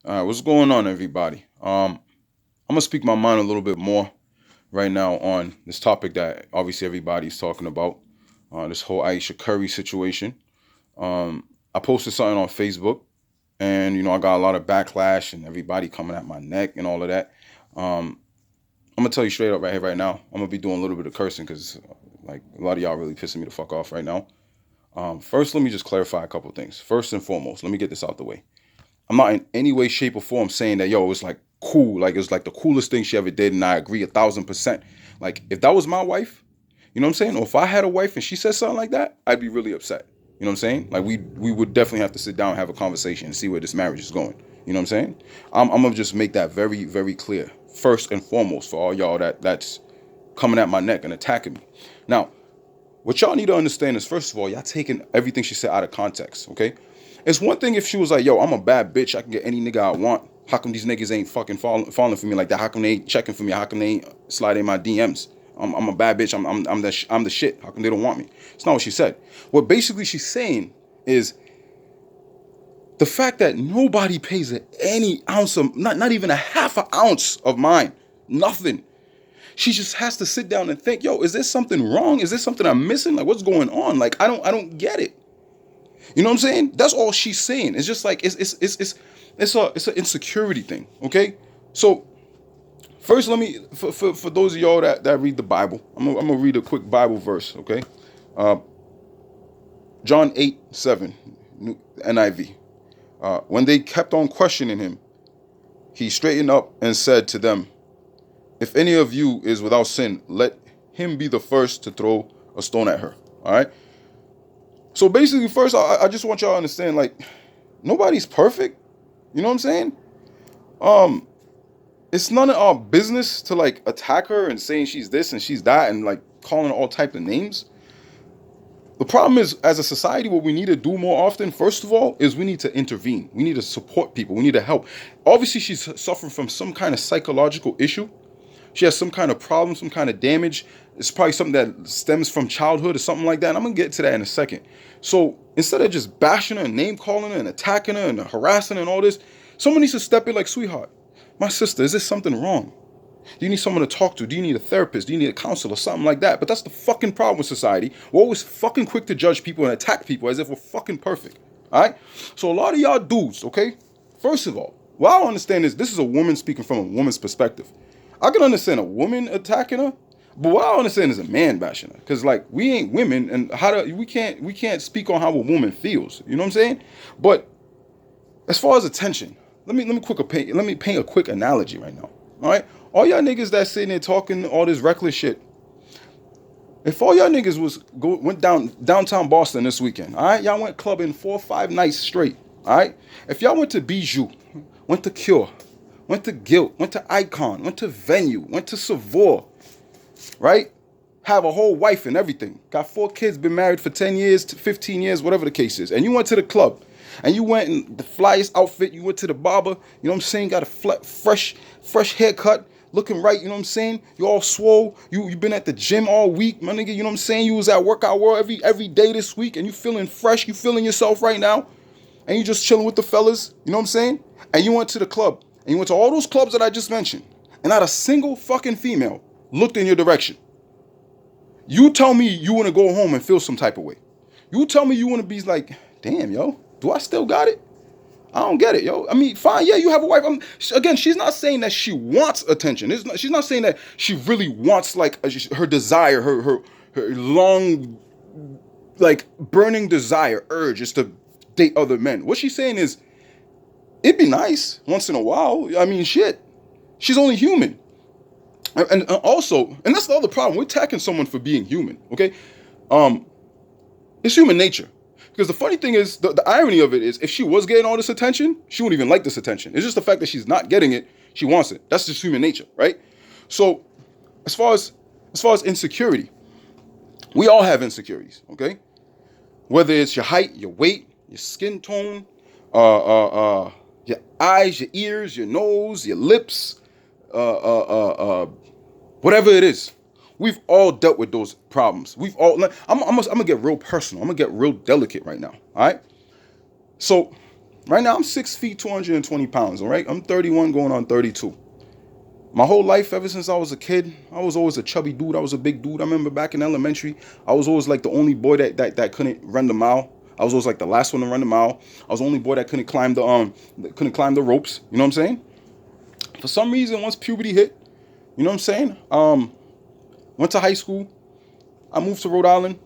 All right, what's going on, everybody? I'm gonna speak my mind a little bit more right now on this topic that obviously everybody's talking about. This whole Aisha Curry situation. I posted something on Facebook, and I got a lot of backlash and everybody coming at my neck and all of that. Um, I'm gonna tell you straight up right here, right now. I'm gonna be doing a little bit of cursing because, like, a lot of y'all really pissing me the fuck off right now. First, let me just clarify a couple things. First and foremost, let me get this out the way. I'm not in any way, shape, or form saying that it's like cool, like it's like the coolest thing she ever did, and I agree 1,000%. Like if that was my wife, you know what I'm saying, or if I had a wife and she said something like that, I'd be really upset. You know what I'm saying? Like we would definitely have to sit down and have a conversation and see where this marriage is going. You know what I'm saying? I'm gonna just make that very, very clear. First and foremost for all y'all that's coming at my neck and attacking me. Now, what y'all need to understand is, first of all, y'all taking everything she said out of context, okay? It's one thing if she was like, yo, I'm a bad bitch, I can get any nigga I want. How come these niggas ain't fucking falling for me like that? How come they ain't checking for me? How come they ain't sliding my DMs? I'm a bad bitch. I'm the shit. How come they don't want me? It's not what she said. What basically she's saying is the fact that nobody pays any ounce of, not even a half an ounce of mine. Nothing. She just has to sit down and think, yo, is there something wrong? Is there something I'm missing? Like, what's going on? Like, I don't get it. You know what I'm saying? That's all she's saying. It's just like it's an insecurity thing. Okay, so first let me for those of y'all that read the Bible, I'm gonna read a quick Bible verse. Okay, uh, John 8:7, NIV. When they kept on questioning him, he straightened up and said to them, "If any of you is without sin, let him be the first to throw a stone at her." All right. So basically, first, I just want y'all to understand, like, nobody's perfect. You know what I'm saying? Um, it's none of our business to like attack her and saying she's this and she's that and like calling her all type of names. The problem is, as a society, what we need to do more often, first of all, is we need to intervene. We need to support people. We need to help. Obviously, she's suffering from some kind of psychological issue. She has some kind of problem, some kind of damage. It's probably something that stems from childhood or something like that. And I'm gonna get to that in a second. So instead of just bashing her and name calling her and attacking her and harassing her and all this, someone needs to step in like, sweetheart, my sister, is there something wrong? Do you need someone to talk to? Do you need a therapist? Do you need a counselor? Something like that. But that's the fucking problem with society. We're always fucking quick to judge people and attack people as if we're fucking perfect. All right? So a lot of y'all dudes, okay? First of all, what I don't understand is this is a woman speaking from a woman's perspective. I can understand a woman attacking her, but what I don't understand is a man bashing her. Cause like we ain't women, and we can't speak on how a woman feels. You know what I'm saying? But as far as attention, let me paint a quick analogy right now. All right, all y'all niggas that sitting there talking all this reckless shit. If all y'all niggas went downtown Boston this weekend, all right, y'all went clubbing 4 or 5 nights straight. All right, if y'all went to Bijou, went to Cure, went to Guilt, went to Icon, went to Venue, went to Savoy, right? Have a whole wife and everything. Got 4 kids, been married for 10 years, to 15 years, whatever the case is. And you went to the club. And you went in the flyest outfit. You went to the barber. You know what I'm saying? Got a fresh haircut. Looking right, you know what I'm saying? You all swole. You been at the gym all week, my nigga. You know what I'm saying? You was at Workout World every day this week. And you feeling fresh. You feeling yourself right now. And you just chilling with the fellas. You know what I'm saying? And you went to the club. And you went to all those clubs that I just mentioned. And not a single fucking female looked in your direction. You tell me you want to go home and feel some type of way. You tell me you want to be like, damn, yo, do I still got it? I don't get it, yo. I mean, fine, yeah, you have a wife. Again, she's not saying that she wants attention. She's not saying that she really wants like her desire, her long, like burning desire, urge is to date other men. What she's saying is, it'd be nice once in a while. I mean, shit, she's only human. And also, and that's the other problem. We're attacking someone for being human, okay? Um, it's human nature. Because the funny thing is, the irony of it is, if she was getting all this attention, she wouldn't even like this attention. It's just the fact that she's not getting it, she wants it. That's just human nature, right? So, as far as insecurity, we all have insecurities, okay? Whether it's your height, your weight, your skin tone, your eyes, your ears, your nose, your lips, whatever it is, we've all dealt with those problems. We've all. I'm gonna get real personal. I'm gonna get real delicate right now. All right. So Right now, I'm 6 feet, 220 pounds, all right? I'm 31 going on 32. My whole life, ever since I was a kid, I was always a chubby dude. I was a big dude. I remember back in elementary, I was always like the only boy that couldn't run the mile. I was always like the last one to run the mile. I was the only boy that couldn't climb the ropes. You know what I'm saying? For some reason, once puberty hit, you know what I'm saying? Went to high school. I moved to Rhode Island.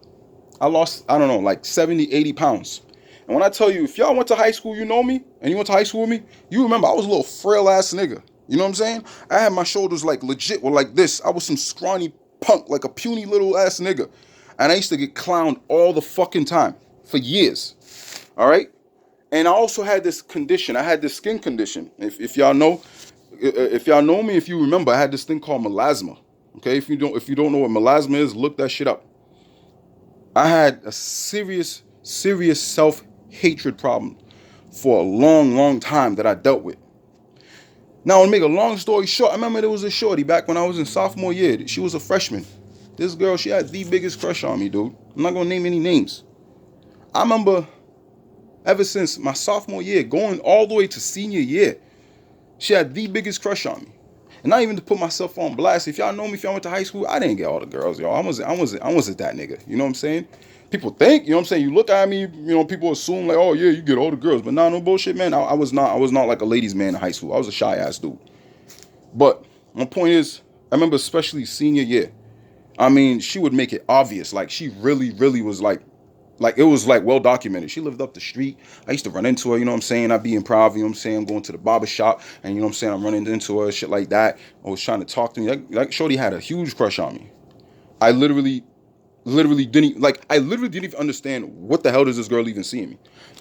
I lost, I don't know, like 70, 80 pounds. And when I tell you, if y'all went to high school, you know me, and you went to high school with me, you remember I was a little frail ass nigga. You know what I'm saying? I had my shoulders like legit were like this. I was some scrawny punk, like a puny little ass nigga. And I used to get clowned all the fucking time for years. All right? And I also had this condition. I had this skin condition. If y'all know, if y'all know me, if you remember, I had this thing called melasma. Okay? If you don't know what melasma is, look that shit up. I had a serious self-hatred problem for a long time that I dealt with. Now, to make a long story short, I remember there was a shorty back when I was in sophomore year. She was a freshman. This girl, she had the biggest crush on me, dude. I'm not going to name any names. I remember ever since my sophomore year, going all the way to senior year, she had the biggest crush on me. And not even to put myself on blast. If y'all know me, if y'all went to high school, I didn't get all the girls, y'all. I wasn't that nigga. You know what I'm saying? People think, you know what I'm saying? You look at me, you know, people assume like, oh yeah, you get all the girls. But nah, no bullshit, man. I was not like a ladies' man in high school. I was a shy ass dude. But my point is, I remember especially senior year. I mean, she would make it obvious. Like she really was like it was like well documented. She lived up the street. I used to run into her, you know what I'm saying? I'd be in Prov, you know what I'm saying? I'm going to the barber shop and you know what I'm saying? I'm running into her, shit like that. I was trying to talk to me. Like shorty had a huge crush on me. I literally didn't even understand what the hell does this girl even see in me.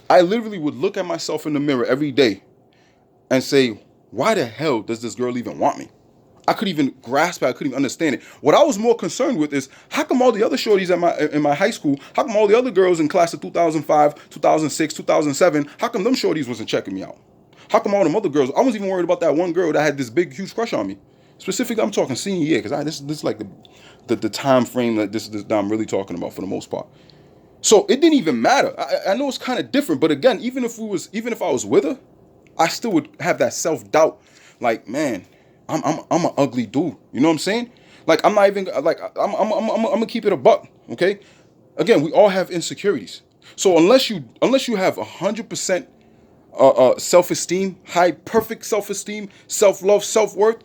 I literally would look at myself in the mirror every day and say, why the hell does this girl even want me? I couldn't even grasp it. I couldn't even understand it. What I was more concerned with is how come all the other shorties in my high school, how come all the other girls in class of 2005, 2006, 2007, how come them shorties wasn't checking me out? How come all them other girls, I wasn't even worried about that one girl that had this big, huge crush on me. Specifically, I'm talking senior year, because this is like the time frame that I'm really talking about for the most part. So it didn't even matter. I know it's kind of different, but again, even if I was with her, I still would have that self-doubt. Like, man, I'm an ugly dude. You know what I'm saying? Like, I'm not even like I'm gonna keep it a buck. Okay. Again, we all have insecurities. So unless you have 100% self-esteem, perfect self-esteem, self-love, self-worth,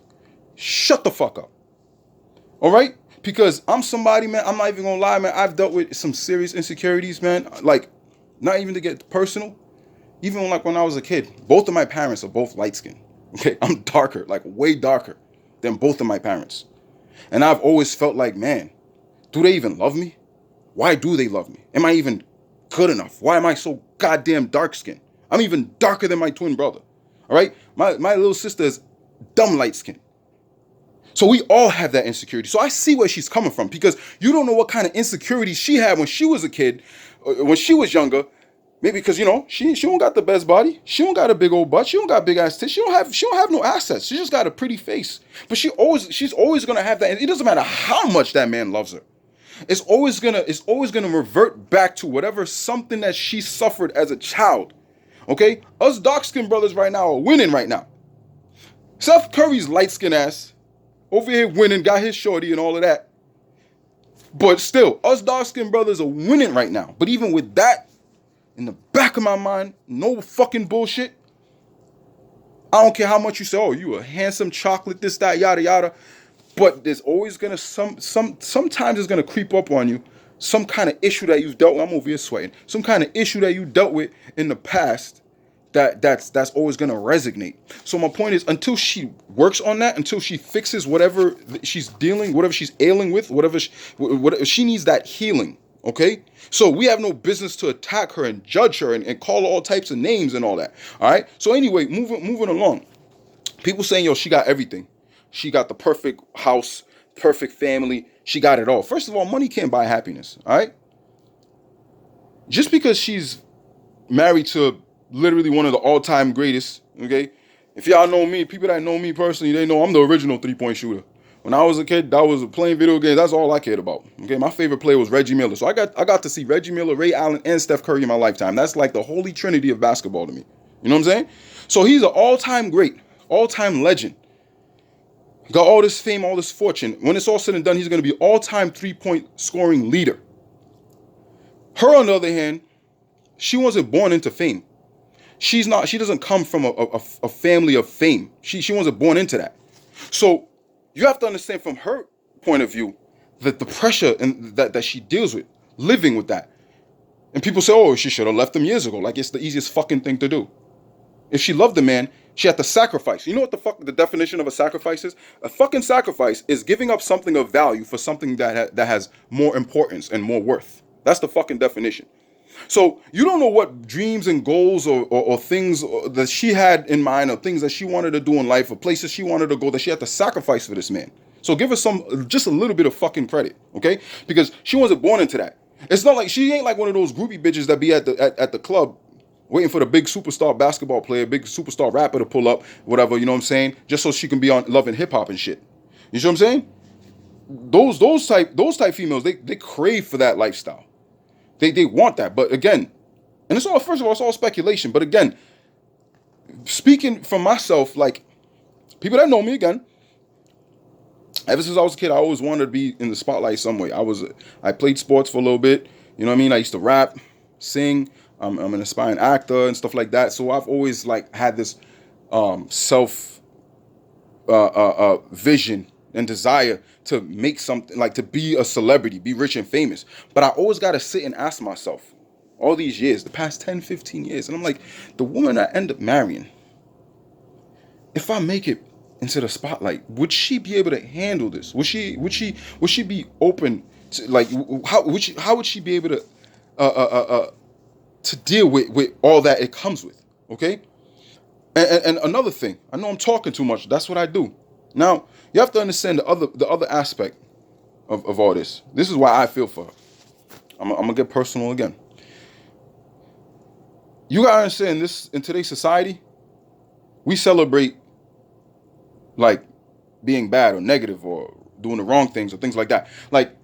shut the fuck up. All right? Because I'm somebody, man, I'm not even gonna lie, man. I've dealt with some serious insecurities, man. Like, not even to get personal. Even like when I was a kid, both of my parents are both light skinned. Okay, I'm darker, like way darker than both of my parents. And I've always felt like, man, do they even love me? Why do they love me? Am I even good enough? Why am I so goddamn dark skinned? I'm even darker than my twin brother. All right? My little sister is dumb light skinned. So we all have that insecurity. So I see where she's coming from, because you don't know what kind of insecurity she had when she was a kid, when she was younger. Maybe because, you know, she don't got the best body. She don't got a big old butt. She don't got big ass tits. She don't have no assets. She just got a pretty face. But she's always gonna have that. It doesn't matter how much that man loves her. It's always gonna revert back to whatever something that she suffered as a child. Okay? Us dark skinned brothers right now are winning right now. Steph Curry's light skinned ass over here winning, got his shorty and all of that. But still, us dark-skinned brothers are winning right now. But even with that, in the back of my mind, no fucking bullshit. I don't care how much you say, oh, you a handsome chocolate, this, that, yada, yada. But there's always gonna, sometimes it's gonna creep up on you. Some kind of issue that you've dealt with. I'm over here sweating. Some kind of issue that you dealt with in the past that's always going to resonate. So my point is, until she works on that, until she fixes whatever she's ailing with, whatever she needs that healing. Okay, so we have no business to attack her and judge her and call her all types of names and all that. All right. So anyway, moving along. People saying, yo, she got everything. She got the perfect house, perfect family. She got it all. First of all, money can't buy happiness. All right. Just because she's married to literally one of the all-time greatest, okay? If y'all know me, people that know me personally, they know I'm the original three-point shooter. When I was a kid, that was playing video games. That's all I cared about, okay? My favorite player was Reggie Miller. So I got to see Reggie Miller, Ray Allen, and Steph Curry in my lifetime. That's like the holy trinity of basketball to me, You know what I'm saying? So he's an all-time great, all-time legend. Got all this fame, all this fortune. When it's all said and done, he's going to be all-time three-point scoring leader. Her, on the other hand, she wasn't born into fame. She doesn't come from a family of fame. She wasn't born into that. So you have to understand from her point of view that the pressure and that she deals with, living with that. And people say, oh, she should have left him years ago. Like, it's the easiest fucking thing to do. If she loved the man, she had to sacrifice. You know what the definition of a sacrifice is? A fucking sacrifice is giving up something of value for something that has more importance and more worth. That's the fucking definition. So you don't know what dreams and goals or things that she had in mind, or things that she wanted to do in life, or places she wanted to go that she had to sacrifice for this man. So give her just a little bit of fucking credit, okay? Because she wasn't born into that. It's not like she ain't like one of those groupie bitches that be at the club waiting for the big superstar basketball player, big superstar rapper to pull up, whatever, you know what I'm saying? Just so she can be on Love and Hip Hop and shit. You see what I'm saying? Those type females, they crave for that lifestyle. They want that. But again, and it's all, first of all, it's all speculation. But again, speaking for myself, like, people that know me, again, ever since I was a kid, I always wanted to be in the spotlight some way. I played sports for a little bit. You know what I mean? I used to rap, sing. I'm an aspiring actor and stuff like that. So I've always like had this self vision and desire to make something, like to be a celebrity, be rich and famous. But I always got to sit and ask myself all these years, the past 10, 15 years. And I'm like, the woman I end up marrying, if I make it into the spotlight, would she be able to handle this? Would she be open to, like, how would she be able to deal with all that it comes with? Okay. And another thing, I know I'm talking too much. That's what I do. Now, you have to understand the other aspect of all this. This is why I feel for her. I'm gonna get personal again. You gotta understand this, in today's society, we celebrate like being bad or negative or doing the wrong things or things like that. Like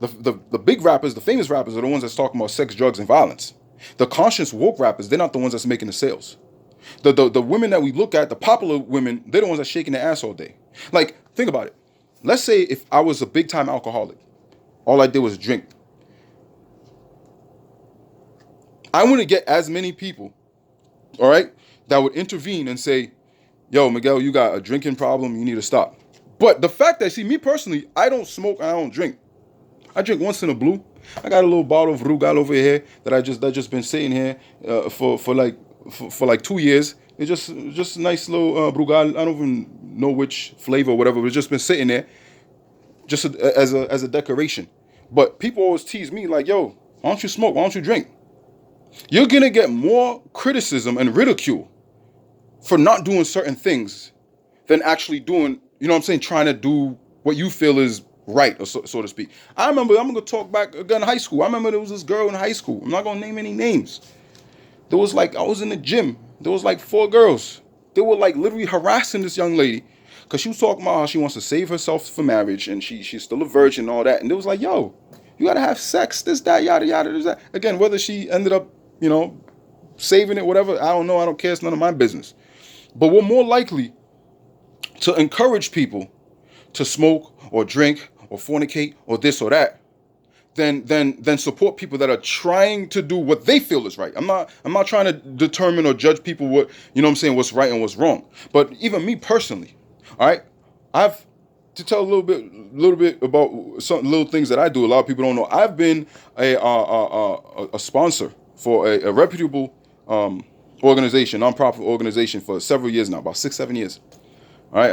the big rappers, the famous rappers are the ones that's talking about sex, drugs, and violence. The conscious woke rappers, they're not the ones that's making the sales. The women that we look at, the popular women, they're the ones that's shaking their ass all day. Like, think about it. Let's say if I was a big time alcoholic, all I did was drink. I wouldn't get as many people, all right, that would intervene and say, yo, Miguel, you got a drinking problem, you need to stop. But the fact that, see, me personally, I don't smoke and I don't drink. I drink once in a blue. I got a little bottle of Rugal over here that just been sitting here for like 2 years. It's just a nice little Brugal. I don't even know which flavor or whatever, but it's just been sitting there just as a decoration. But people always tease me like, yo, why don't you smoke? Why don't you drink? You're going to get more criticism and ridicule for not doing certain things than actually doing, you know what I'm saying, trying to do what you feel is right, or so to speak. I'm going to talk back again, high school. I remember there was this girl in high school. I'm not going to name any names. There was like, I was in the gym. There was like 4 girls. They were like literally harassing this young lady because she was talking about how she wants to save herself for marriage and she's still a virgin and all that. And it was like, yo, you got to have sex, this, that, yada, yada, this, that. Again, whether she ended up, you know, saving it, whatever, I don't know. I don't care. It's none of my business. But we're more likely to encourage people to smoke or drink or fornicate or this or that than support people that are trying to do what they feel is right. I'm not trying to determine or judge people what, you know what I'm saying, what's right and what's wrong. But even me personally, all right, I've to tell a little bit about some little things that I do. A lot of people don't know. I've been a sponsor for a reputable organization, nonprofit organization for several years now, about 6-7 years. All right,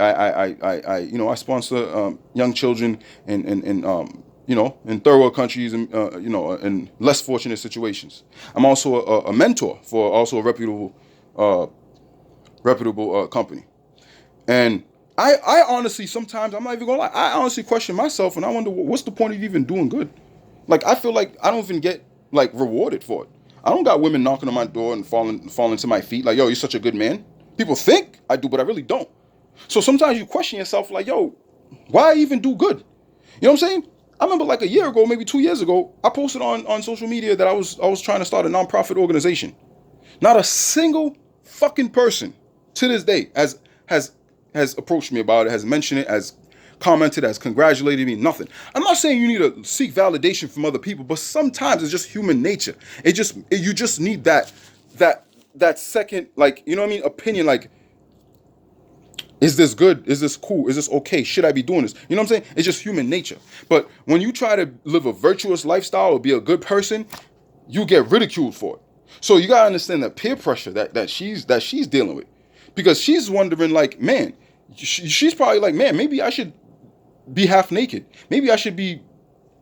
I sponsor young children in third world countries and in less fortunate situations. I'm also a mentor for also a reputable company, and I honestly sometimes, I'm not even gonna lie, I honestly question myself and I wonder what's the point of even doing good. Like, I feel like I don't even get like rewarded for it. I don't got women knocking on my door and falling to my feet like, yo, you're such a good man. People think I do, but I really don't. So sometimes you question yourself like, yo, why even do good? You know what I'm saying? I remember like a year ago, maybe 2 years ago, I posted on social media that I was trying to start a nonprofit organization. Not a single fucking person to this day has has approached me about it, has mentioned it, has commented, has congratulated me, nothing. I'm not saying you need to seek validation from other people, but sometimes it's just human nature. You just need that second, like, you know what I mean, opinion, like, is this good? Is this cool? Is this okay? Should I be doing this? You know what I'm saying? It's just human nature. But when you try to live a virtuous lifestyle or be a good person, you get ridiculed for it. So you gotta understand that peer pressure that she's dealing with, because she's wondering, like, man, she's probably like, man, maybe I should be half naked. Maybe I should be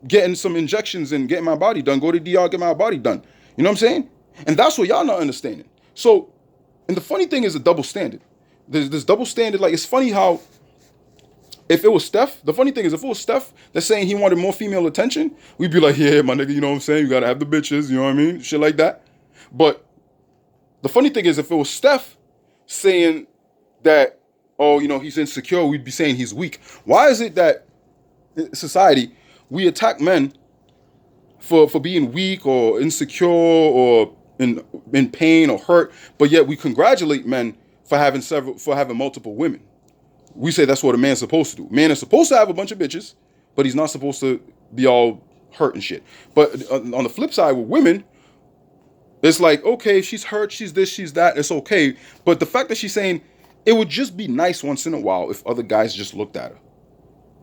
getting some injections and getting my body done. Go to DR, get my body done. You know what I'm saying? And that's what y'all not understanding. So, and the funny thing is a double standard. There's this double standard. Like, it's funny how if it was Steph, the funny thing is if it was Steph that's saying he wanted more female attention, we'd be like, yeah, my nigga, you know what I'm saying? You gotta have the bitches, you know what I mean? Shit like that. But the funny thing is if it was Steph saying that, oh, you know, he's insecure, we'd be saying he's weak. Why is it that in society we attack men for being weak or insecure or in pain or hurt, but yet we congratulate men for having multiple women? We say that's what a man's supposed to do. Man is supposed to have a bunch of bitches, but he's not supposed to be all hurt and shit. But on the flip side with women, it's like, okay, she's hurt, she's this, she's that, it's okay. But the fact that she's saying it would just be nice once in a while if other guys just looked at her.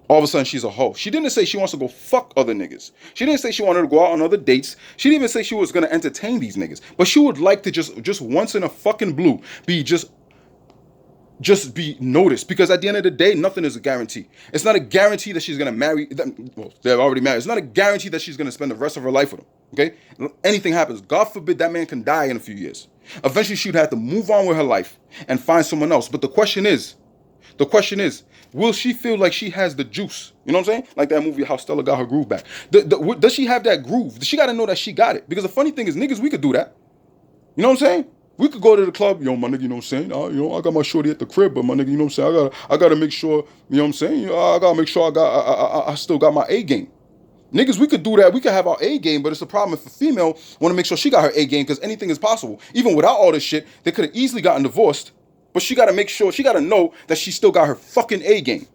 All of a sudden, she's a hoe. She didn't say she wants to go fuck other niggas. She didn't say she wanted to go out on other dates. She didn't even say she was going to entertain these niggas. But she would like to just once in a fucking blue be just be noticed, because at the end of the day, nothing is a guarantee. It's not a guarantee that she's gonna marry. Well, they're already married. It's not a guarantee that she's gonna spend the rest of her life with him. Okay, anything happens. God forbid that man can die in a few years. Eventually, she'd have to move on with her life and find someone else. But the question is, will she feel like she has the juice? You know what I'm saying? Like that movie, How Stella Got Her Groove Back. Does she have that groove? She got to know that she got it. Because the funny thing is, niggas, we could do that. You know what I'm saying? We could go to the club, yo, my nigga, you know what I'm saying? I got my shorty at the crib, but my nigga, you know what I'm saying? I gotta make sure, you know what I'm saying? I gotta make sure I still got my A game. Niggas, we could do that. We could have our A game, but it's a problem if a female want to make sure she got her A game, because anything is possible. Even without all this shit, they could have easily gotten divorced, but she gotta make sure, she gotta know that she still got her fucking A game.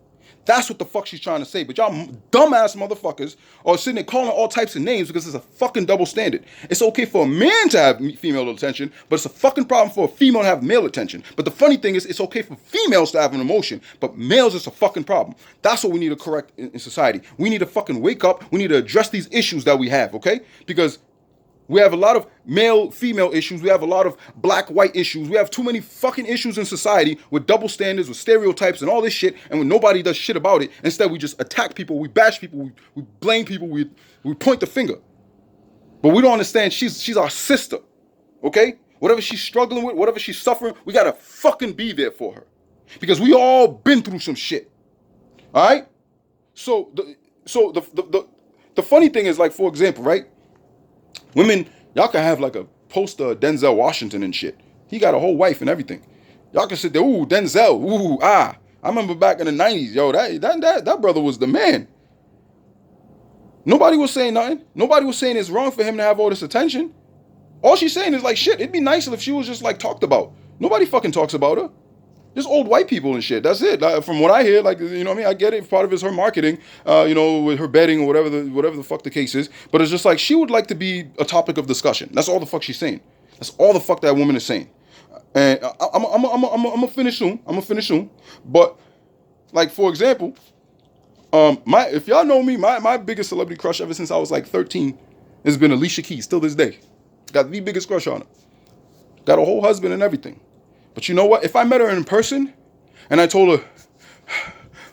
That's what the fuck she's trying to say. But y'all dumbass motherfuckers are sitting there calling all types of names because it's a fucking double standard. It's okay for a man to have female attention, but it's a fucking problem for a female to have male attention. But the funny thing is, it's okay for females to have an emotion, but males, it's a fucking problem. That's what we need to correct in society. We need to fucking wake up. We need to address these issues that we have, okay? Because we have a lot of male-female issues. We have a lot of black-white issues. We have too many fucking issues in society with double standards, with stereotypes and all this shit, and when nobody does shit about it, instead we just attack people, we bash people, we blame people, we point the finger. But we don't understand she's our sister, okay? Whatever she's struggling with, whatever she's suffering, we gotta fucking be there for her. Because we all been through some shit, all right? So the funny thing is, like, for example, right? Women, y'all can have like a poster of Denzel Washington and shit. He got a whole wife and everything. Y'all can sit there, ooh, Denzel, ooh, ah. I remember back in the 90s, yo, that brother was the man. Nobody was saying nothing. Nobody was saying it's wrong for him to have all this attention. All she's saying is like, shit, it'd be nice if she was just like talked about. Nobody fucking talks about her. Just old white people and shit. That's it. Like, from what I hear, like, you know what I mean? I get it. Part of it's her marketing, you know, with her betting or whatever the fuck the case is. But it's just like, she would like to be a topic of discussion. That's all the fuck she's saying. That's all the fuck that woman is saying. And I'm gonna finish soon. But like, for example, if y'all know me, my biggest celebrity crush ever since I was like 13 has been Alicia Keys. Still this day, got the biggest crush on her. Got a whole husband and everything. But you know what? If I met her in person and I told her,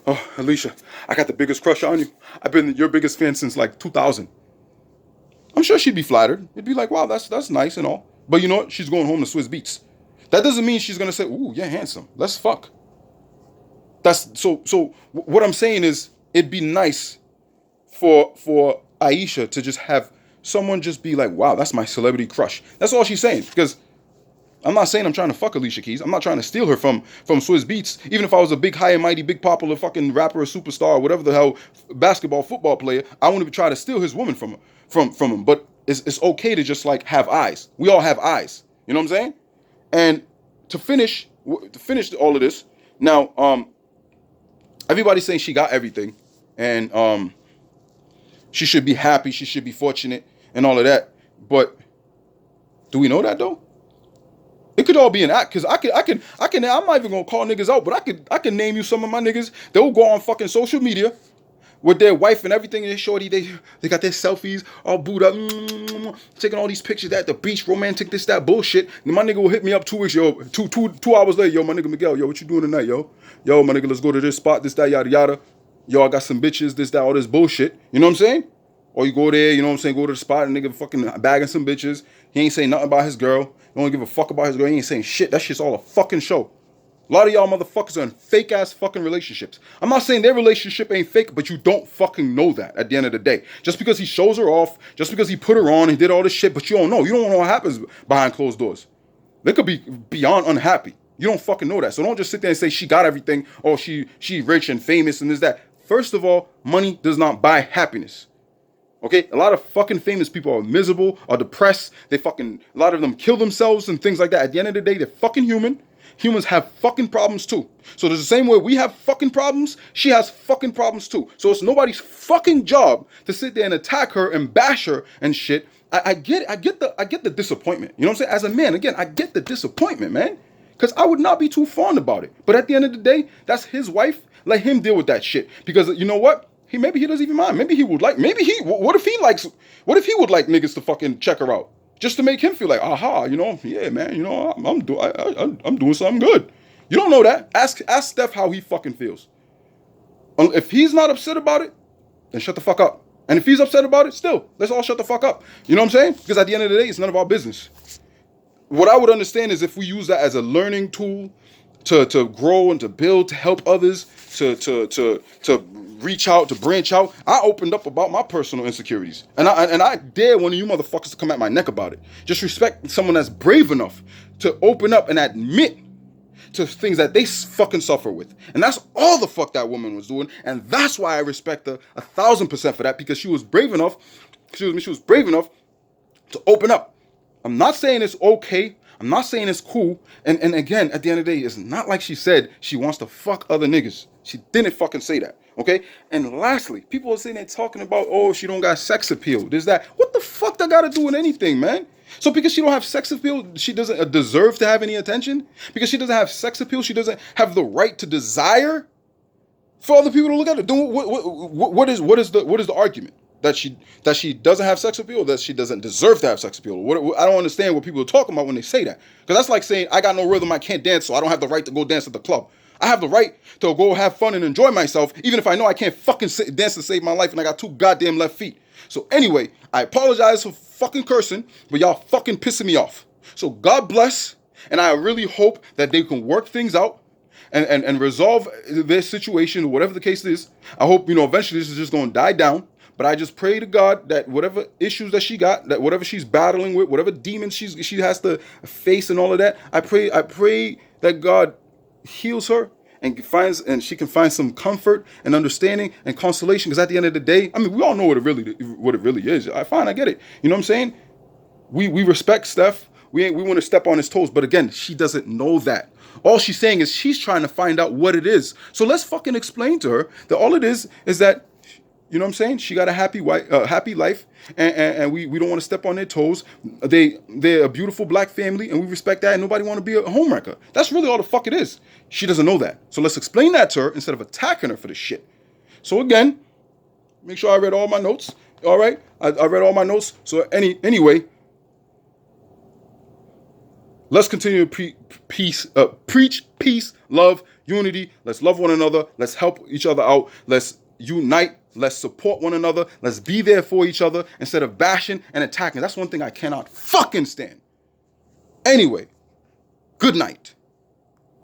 oh, Ayesha, I got the biggest crush on you. I've been your biggest fan since like 2000. I'm sure she'd be flattered. It'd be like, wow, that's nice and all. But you know what? She's going home to Swiss Beats. That doesn't mean she's going to say, ooh, you're handsome. Let's fuck. So what I'm saying is, it'd be nice for Ayesha to just have someone just be like, wow, that's my celebrity crush. That's all she's saying. Because I'm not saying I'm trying to fuck Alicia Keys. I'm not trying to steal her from Swiss Beats. Even if I was a big, high and mighty, big popular fucking rapper, or superstar, or whatever the hell, basketball, football player, I wouldn't try to steal his woman from him. But it's okay to just like have eyes. We all have eyes. You know what I'm saying? And to finish all of this. Now, everybody's saying she got everything, and she should be happy, she should be fortunate, and all of that. But do we know that though? It could all be an act, cause I'm not even gonna call niggas out, but I can name you some of my niggas that will go on fucking social media with their wife and everything, and they shorty, they got their selfies all booed up, taking all these pictures at the beach, romantic, this, that bullshit. And my nigga will hit me up 2 weeks, yo, two hours later, yo, my nigga Miguel, yo, what you doing tonight, yo? Yo, my nigga, let's go to this spot, this, that, yada, yada. Yo, I got some bitches, this, that, all this bullshit. You know what I'm saying? Or you go there, you know what I'm saying, go to the spot, and nigga fucking bagging some bitches. He ain't saying nothing about his girl. He don't give a fuck about his girl. He ain't saying shit. That shit's all a fucking show. A lot of y'all motherfuckers are in fake ass fucking relationships. I'm not saying their relationship ain't fake, but you don't fucking know that at the end of the day. Just because he shows her off, just because he put her on and did all this shit, but you don't know. You don't know what happens behind closed doors. They could be beyond unhappy. You don't fucking know that. So don't just sit there and say she got everything, or she rich and famous and this, that. First of all, money does not buy happiness. Okay, a lot of fucking famous people are miserable, are depressed. A lot of them kill themselves and things like that. At the end of the day, they're fucking human. Humans have fucking problems too. So there's the same way we have fucking problems, she has fucking problems too. So it's nobody's fucking job to sit there and attack her and bash her and shit. I get it. I get the disappointment. You know what I'm saying? As a man, again, I get the disappointment, man. Because I would not be too fond about it. But at the end of the day, that's his wife. Let him deal with that shit. Because you know what? Maybe he doesn't even mind. Maybe he would like. What if he would like niggas to fucking check her out, just to make him feel like, aha, you know, yeah, man, you know, I'm doing something good. You don't know that. Ask Steph how he fucking feels. If he's not upset about it, then shut the fuck up. And if he's upset about it, still, let's all shut the fuck up. You know what I'm saying? Because at the end of the day, it's none of our business. What I would understand is if we use that as a learning tool to grow and to build, to help others, to reach out, to branch out. I opened up about my personal insecurities. And I dare one of you motherfuckers to come at my neck about it. Just respect someone that's brave enough to open up and admit to things that they fucking suffer with. And that's all the fuck that woman was doing. And that's why I respect her 1,000% for that, because she was brave enough, she was brave enough to open up. I'm not saying it's okay. I'm not saying it's cool. And again, at the end of the day, it's not like she said she wants to fuck other niggas. She didn't fucking say that. Okay? And lastly, people are sitting there talking about, oh, she don't got sex appeal. There's that. What the fuck that got to do with anything, man? So because she don't have sex appeal, she doesn't deserve to have any attention? Because she doesn't have sex appeal, she doesn't have the right to desire for other people to look at her? What is the argument? That she doesn't have sex appeal, that she doesn't deserve to have sex appeal. I don't understand what people are talking about when they say that. Because that's like saying, I got no rhythm, I can't dance, so I don't have the right to go dance at the club. I have the right to go have fun and enjoy myself, even if I know I can't fucking dance to save my life and I got 2 goddamn left feet. So anyway, I apologize for fucking cursing, but y'all fucking pissing me off. So God bless, and I really hope that they can work things out and resolve their situation, whatever the case is. I hope, eventually this is just going to die down. But I just pray to God that whatever issues that she got, that whatever she's battling with, whatever demons she has to face and all of that, I pray that God heals her and she can find some comfort and understanding and consolation. Because at the end of the day, I mean, we all know what it really is. I get it. You know what I'm saying? We respect Steph. We want to step on his toes. But again, she doesn't know that. All she's saying is she's trying to find out what it is. So let's fucking explain to her that all it is that, you know what I'm saying? She got a happy life, and we don't want to step on their toes. They're a beautiful black family, and we respect that, and nobody want to be a homewrecker. That's really all the fuck it is. She doesn't know that. So let's explain that to her instead of attacking her for this shit. So again, make sure I read all my notes. All right? I read all my notes. So anyway, let's continue to preach peace, love, unity. Let's love one another. Let's help each other out. Let's unite. Let's support one another. Let's be there for each other instead of bashing and attacking. That's one thing I cannot fucking stand. Anyway, good night.